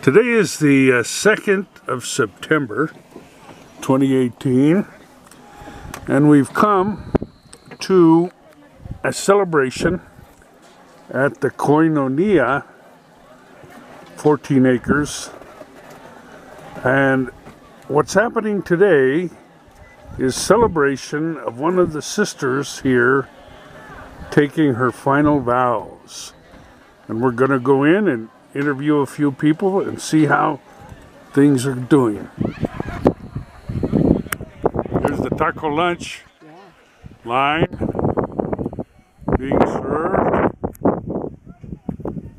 Today is the 2nd of September 2018, and we've come to a celebration at the Koinonia, 14 acres. And what's happening today is celebration of one of the sisters here taking her final vows. And we're going to go in and interview a few people and see how things are doing. There's the taco lunch line being served,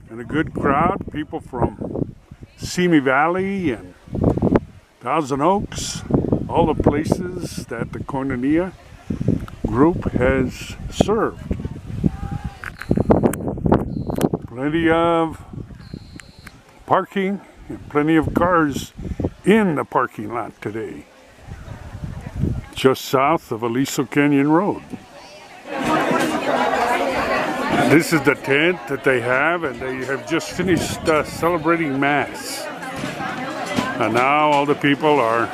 and a good crowd, people from Simi Valley and Thousand Oaks, all the places that the Koinonia group has served. Plenty of parking and plenty of cars in the parking lot today, just south of Aliso Canyon Road. This is the tent that they have, and they have just finished celebrating Mass. And now all the people are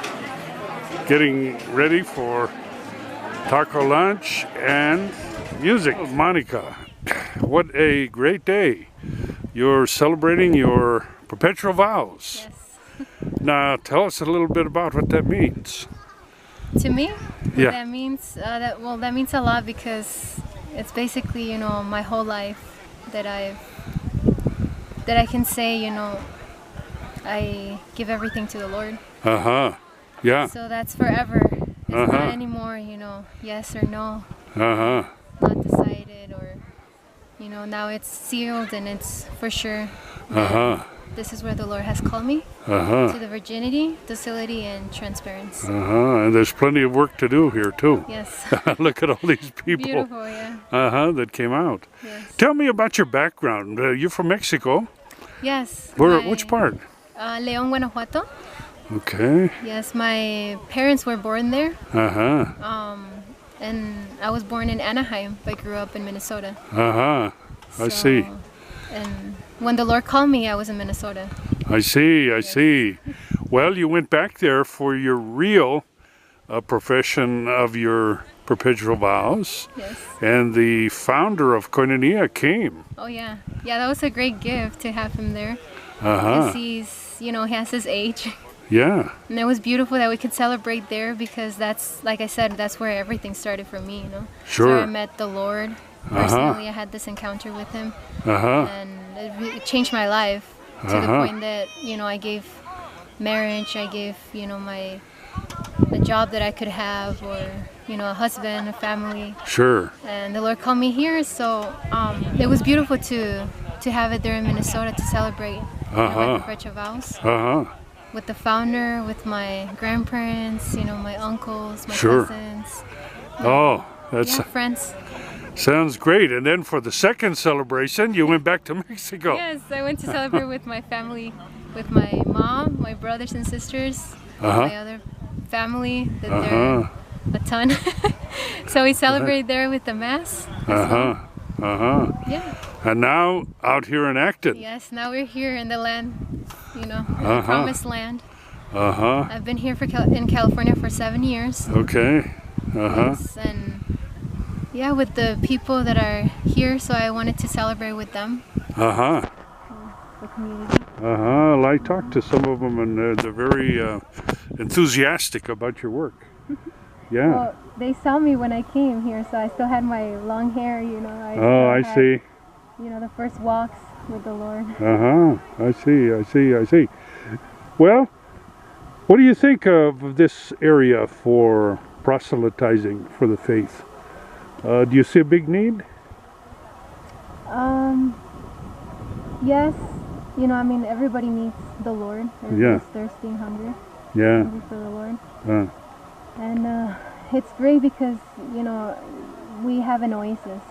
getting ready for taco lunch and music. Monica, what a great day. You're celebrating your perpetual vows. Yes. Now tell us a little bit about what that means. To me, Yeah. that means that means a lot, because it's basically, my whole life that I can say, I give everything to the Lord. Yeah. So that's forever. It's not anymore, yes or no. Not decided, or now it's sealed and it's for sure. This is where the Lord has called me, to the virginity, docility, and transparency. And there's plenty of work to do here too. Yes. Look at all these people. Beautiful, yeah. That came out. Yes. Tell me about your background. You're from Mexico. Yes. Which part? León, Guanajuato. Okay. Yes, my parents were born there. And I was born in Anaheim, but I grew up in Minnesota. I see. And when the Lord called me, I was in Minnesota. I see. Well, you went back there for your real profession of your perpetual vows. Yes. And the founder of Koinonia came. Oh yeah. Yeah, that was a great gift to have him there. Because he's, he has his age. Yeah. And it was beautiful that we could celebrate there, because that's, like I said, that's where everything started for me, Sure. So I met the Lord. Personally, I had this encounter with him. And it changed my life to the point that, I gave marriage, I gave, a job that I could have, or, a husband, a family. Sure. And the Lord called me here, so it was beautiful to have it there in Minnesota to celebrate my perpetual vows. With the founder, with my grandparents, my uncles, my cousins. That's friends. Sounds great. And then for the second celebration, you went back to Mexico. Yes, I went to celebrate with my family, with my mom, my brothers and sisters, my other family, that they're a ton. So we celebrated there with the Mass. Yeah. And now out here in Acton. Yes, now we're here in the land, the promised land. I've been here in California for 7 years. Okay. Yes, and yeah, with the people that are here, so I wanted to celebrate with them. The community. Well, I talked to some of them, and they're very enthusiastic about your work. Yeah. Well, they saw me when I came here, so I still had my long hair, I see. The first walks with the Lord. I see. Well, what do you think of this area for proselytizing for the faith? Do you see a big need? Yes. Everybody needs the Lord. Everybody's thirsty and hungry. Yeah. Hungry for the Lord. And it's great because, we have an oasis,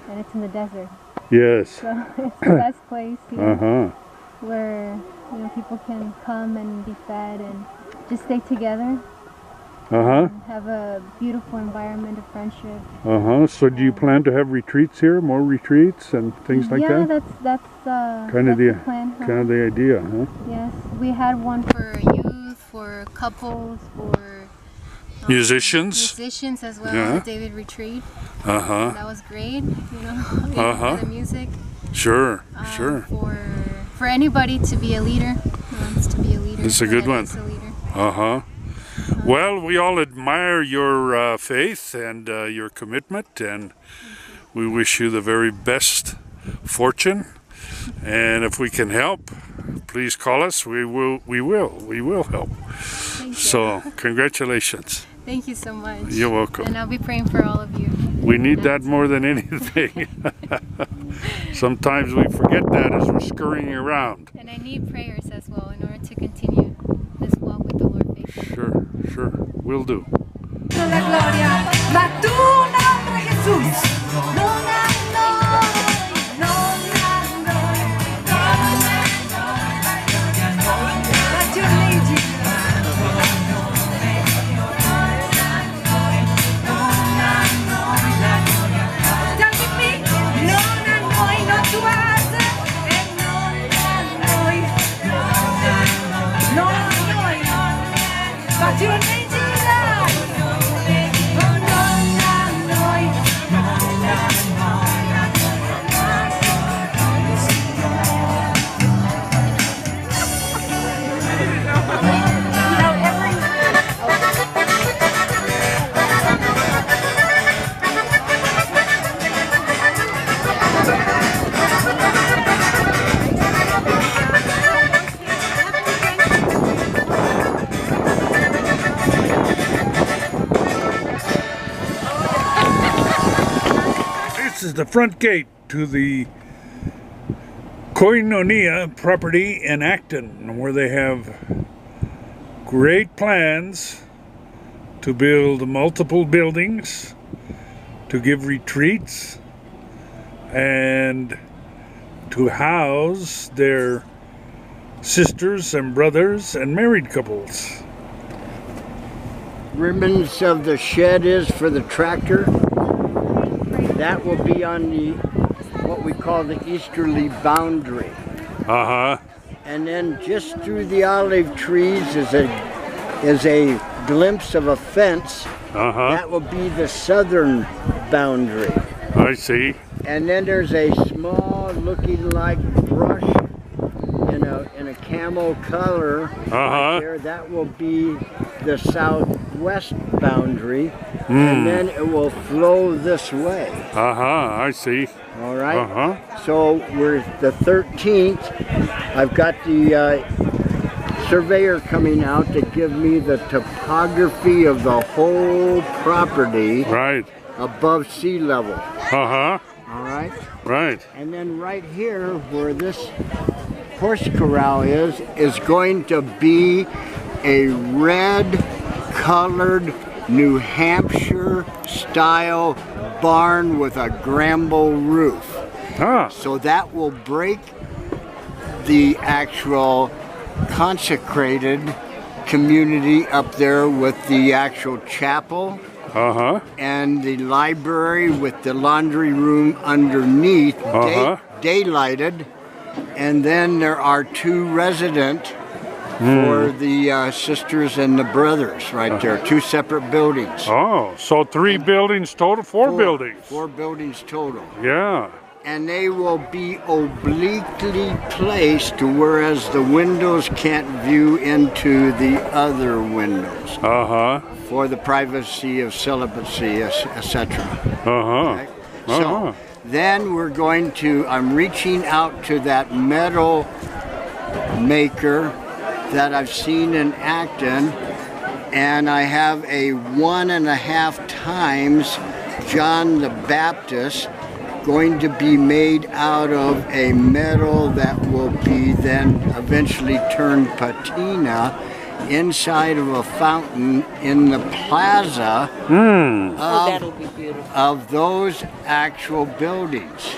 and it's in the desert. Yes. So it's the best place where, people can come and be fed and just stay together. Have a beautiful environment of friendship. So do you plan to have retreats here, more retreats and things like that? Yeah, that's kind of the plan. kind of the idea, huh? Yes, we had one for youth, for couples, for musicians as well. Yeah. A David retreat. That was great. You know, for the music. Sure. For anybody to be a leader, who wants to be a leader. It's a good one. A leader. Well, we all admire your faith and your commitment, and we wish you the very best fortune. And if we can help, please call us. We will help. So, congratulations. Thank you so much. You're welcome. And I'll be praying for all of you. We need that more than anything. Sometimes we forget that as we're scurrying around. And I need prayers as well in order to continue this walk with the Lord faithfully. Sure. Will do. La gloria, ma tu nombre Jesús. But you need Stand with me. Non a noi, not to us. And non a noi. Non a noi. But you need This is the front gate to the Koinonia property in Acton, where they have great plans to build multiple buildings, to give retreats, and to house their sisters and brothers and married couples. Ribbons of the shed is for the tractor. That will be on the what we call the easterly boundary. And then just through the olive trees is a glimpse of a fence. That will be the southern boundary. I see. And then there's a small looking like brush in a camel color right there. That will be the southwest boundary. And then it will flow this way. I see. All right. So we're the 13th. I've got the surveyor coming out to give me the topography of the whole property. Right. Above sea level. All right. Right. And then right here, where this horse corral is going to be a red-colored New Hampshire style barn with a gramble roof. So that will break the actual consecrated community up there with the actual chapel and the library with the laundry room underneath, daylighted. And then there are two resident for the sisters and the brothers right there, two separate buildings. So three buildings total, four buildings. 4 buildings total. Yeah. And they will be obliquely placed to whereas the windows can't view into the other windows. For the privacy of celibacy, etc. Okay? So then we're going to, I'm reaching out to that metal maker that I've seen in Acton, and I have a 1.5 times John the Baptist going to be made out of a metal that will be then eventually turned patina inside of a fountain in the plaza of those actual buildings.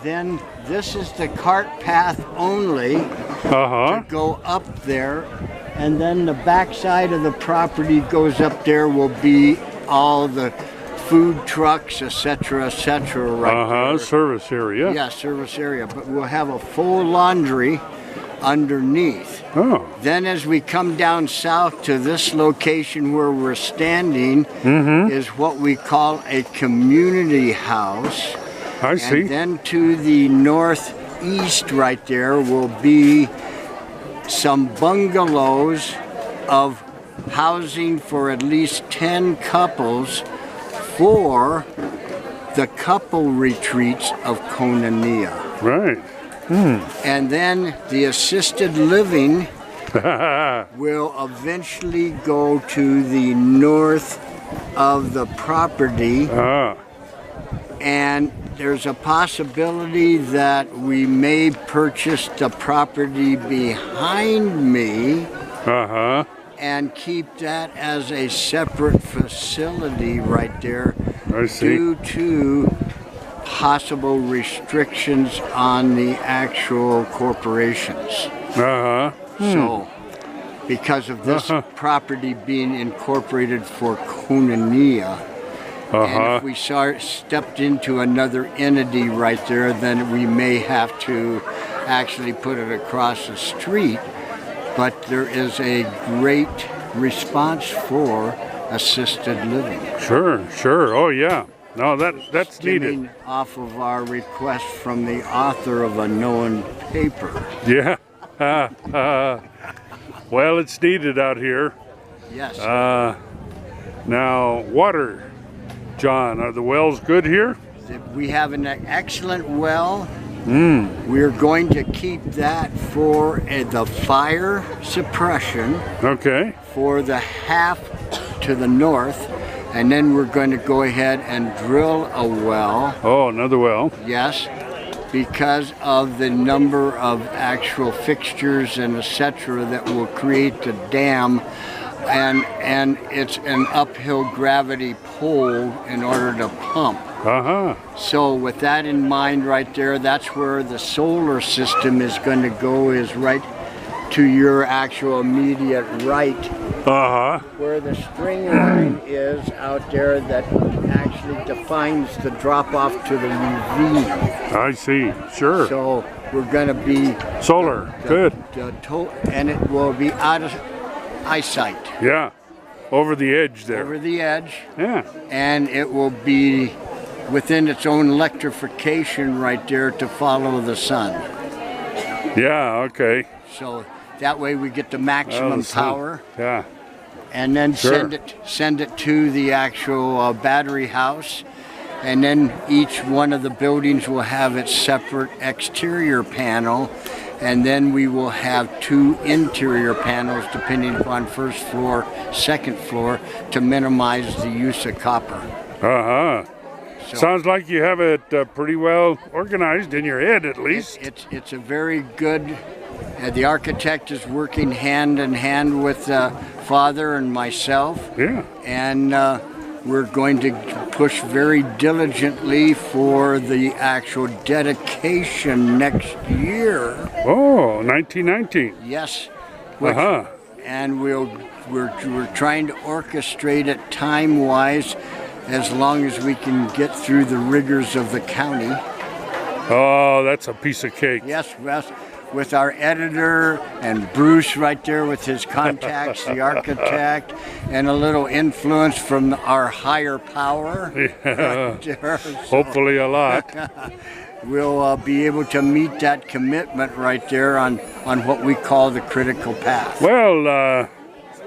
Then this is the cart path only to go up there And then the back side of the property goes up there will be all the food trucks, etc., right there. Service area. Yeah, service area. But we'll have a full laundry underneath. Oh. Then as we come down south to this location where we're standing is what we call a community house. I see. And then to the northeast right there will be some bungalows of housing for at least 10 couples for the couple retreats of Koinonia. Right. And then the assisted living will eventually go to the north of the property. And there's a possibility that we may purchase the property behind me and keep that as a separate facility right there. I see. Due to possible restrictions on the actual corporations. So, because of this property being incorporated for Koinonia, and if we stepped into another entity right there, then we may have to actually put it across the street. But there is a great response for assisted living. Sure. Oh, yeah. No, that's Stemming needed. off of our request from the author of a known paper. Yeah. Well, it's needed out here. Yes. Now, water, John, are the wells good here? We have an excellent well. We're going to keep that for the fire suppression. Okay. For the half to the north. And then we're going to go ahead and drill a well. Oh, another well. Yes, because of the number of actual fixtures and etc. that will create the dam, and it's an uphill gravity pull in order to pump. So with that in mind right there, that's where the solar system is going to go, is right to your actual immediate right. Where the string line is out there that actually defines the drop off to the ravine. I see. Sure. So we're going to be solar. Good. And it will be out of eyesight. Yeah. Over the edge there. Over the edge. Yeah. And it will be within its own electrification right there to follow the sun. Yeah. Okay. So that way we get the maximum power. Yeah. And then send it to the actual battery house, and then each one of the buildings will have its separate exterior panel, and then we will have 2 interior panels depending upon first floor, second floor, to minimize the use of copper. So sounds like you have it pretty well organized in your head, at least. It's a very good. The architect is working hand in hand with Father and myself. Yeah. And we're going to push very diligently for the actual dedication next year. Oh, 1919. Yes. And we're trying to orchestrate it time-wise, as long as we can get through the rigors of the county. Oh, that's a piece of cake. Yes. With our editor and Bruce right there with his contacts, the architect, and a little influence from our higher power. Yeah. Right there. So hopefully a lot. We'll be able to meet that commitment right there on what we call the critical path. Well,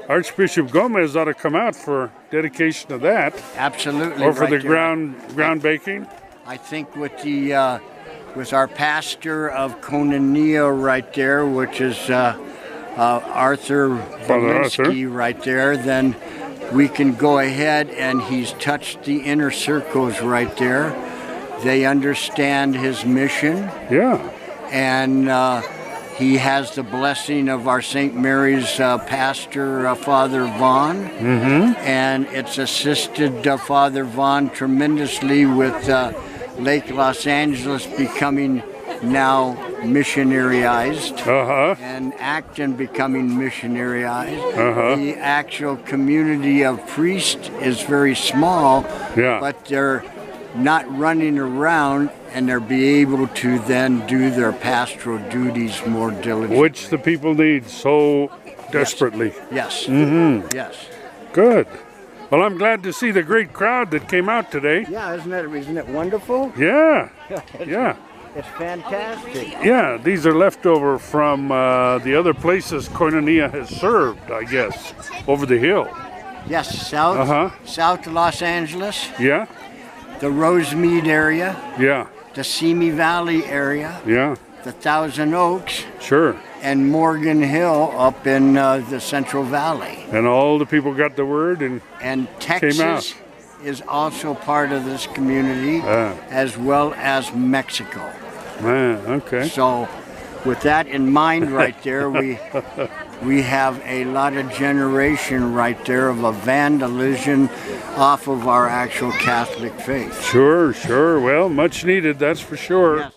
Archbishop Gomez ought to come out for dedication of that. Absolutely. Or for right the there. ground baking. I think with the with our pastor of Koinonia right there, which is Arthur Valinsky right there, then we can go ahead, and he's touched the inner circles right there. They understand his mission. Yeah. And he has the blessing of our St. Mary's pastor, Father Vaughn. And it's assisted Father Vaughn tremendously with Lake Los Angeles becoming now missionaryized. Uh-huh. And Acton becoming missionaryized. Uh-huh. The actual community of priests is very small, Yeah. but they're not running around, and they're be able to then do their pastoral duties more diligently. Which the people need so desperately. Yes. Mm-hmm. Yes. Good. Well, I'm glad to see the great crowd that came out today. Yeah, isn't it wonderful? Yeah. Yeah. It's fantastic. Yeah, these are leftover from the other places Koinonia has served, I guess, over the hill. Yes, south, Uh-huh. south Los Angeles, Yeah, the Rosemead area, yeah, the Simi Valley area, yeah, the Thousand Oaks, sure. and Morgan Hill up in the Central Valley. And all the people got the word and And out. Texas is also part of this community, as well as Mexico. man, okay. So with that in mind right there, we have a lot of generation right there of a vandalism off of our actual Catholic faith. Sure, sure. Well, much needed, that's for sure. Yes.